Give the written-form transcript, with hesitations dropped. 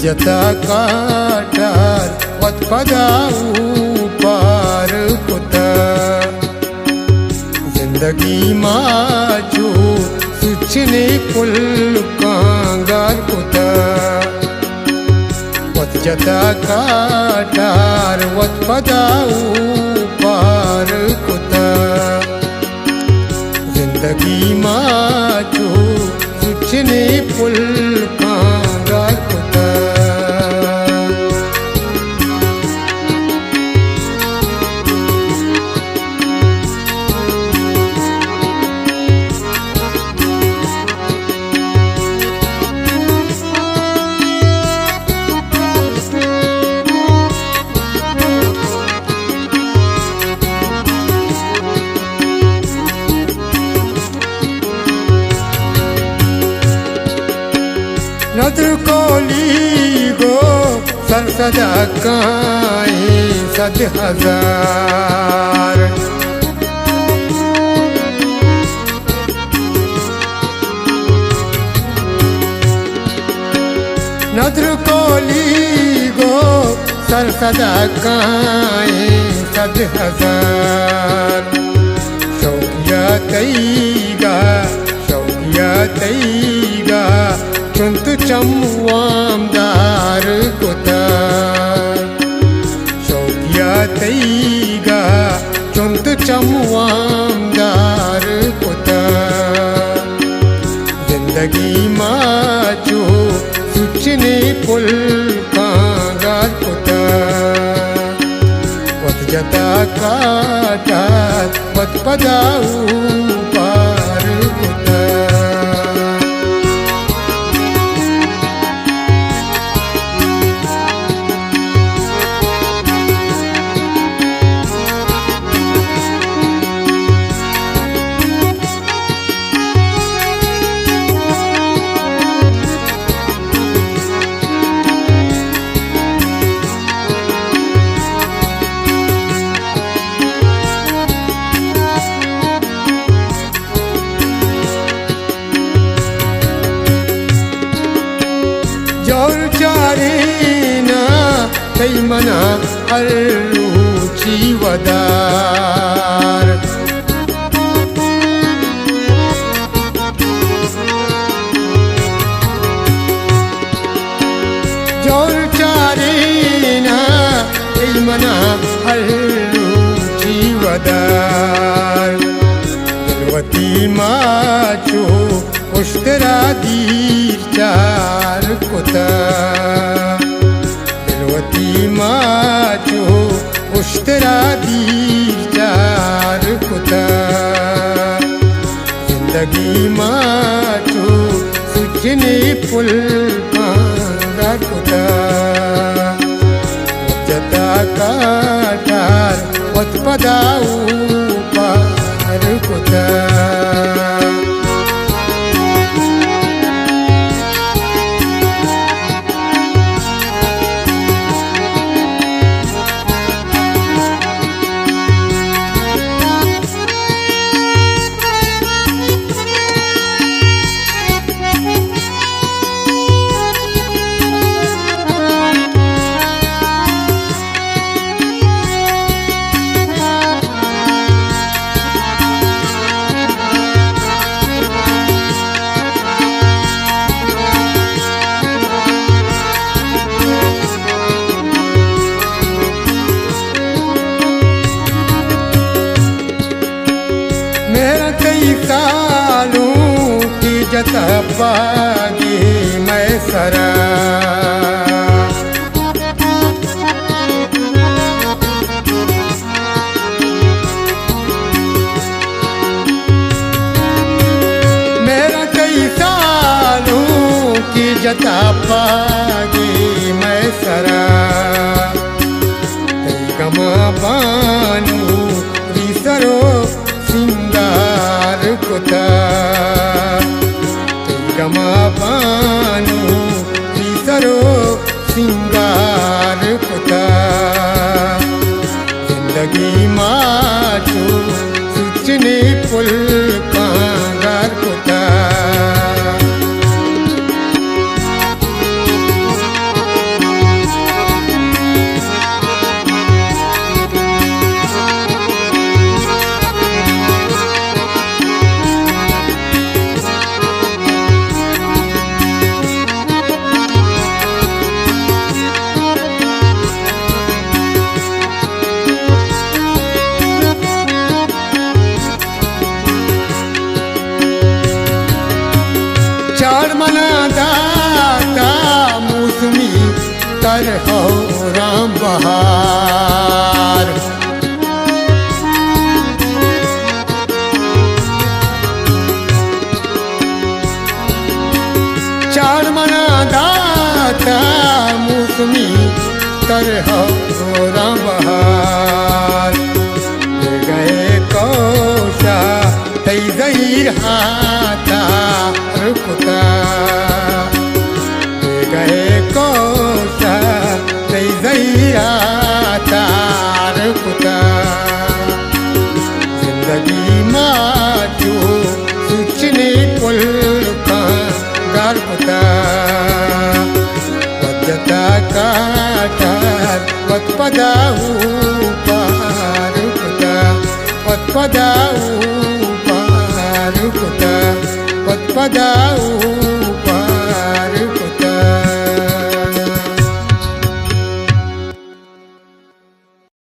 जता काटार वत पदाऊ पार कुता जिंदगी माचू सुचने पुल कांगार कुता वत जता काटार वत पदाऊ पार कुता जिंदगी माचू सुचने पुल कांगार कुता नद्र कोली गो सर सदा काए सद हजार नद्र कोली गो सर सदा काए सद हजार शौकिया तईगा चुंत चमुआमदार कुता शौकिया तईगा चुंत चमुआमदार कुता जिंदगी माचू सुचने पुल कांगार कुता वत जता काटार वत पदाऊ पार कुता जोर चारीना कई मना अल्लूची वदार जोर चारीना कई मना अल्लूची वदार दिलवती माचू उश्तरा दीर चार कुता दिलवती माचू उश्तरा दीर चार कुता जिंदगी माचू सुचने पुल कांगार कुता जता काटार वत पदाऊ पार कुता मेरा कई सालों की जता पागी मैं सरा मेरा कई सालों की जता पागी मैं सरा गमा बानू रिसरो सिंगार कुता गमा बानू रिसरो सिंगार कुता जिंदगी माचू सुचने पुल कांगार कुता तर हो राम बहार चार मना दाता मौसमी तर हो राम बहार गए कौशा तै जहीर हाथा रुकता गए कौशा तै जहीर हाथा रुकता जिंदगी माचू सुचने पुल का गर्भता पद्यता काटार पदपदाऊ पारुकता पदपदाऊ पारुकता पदपदा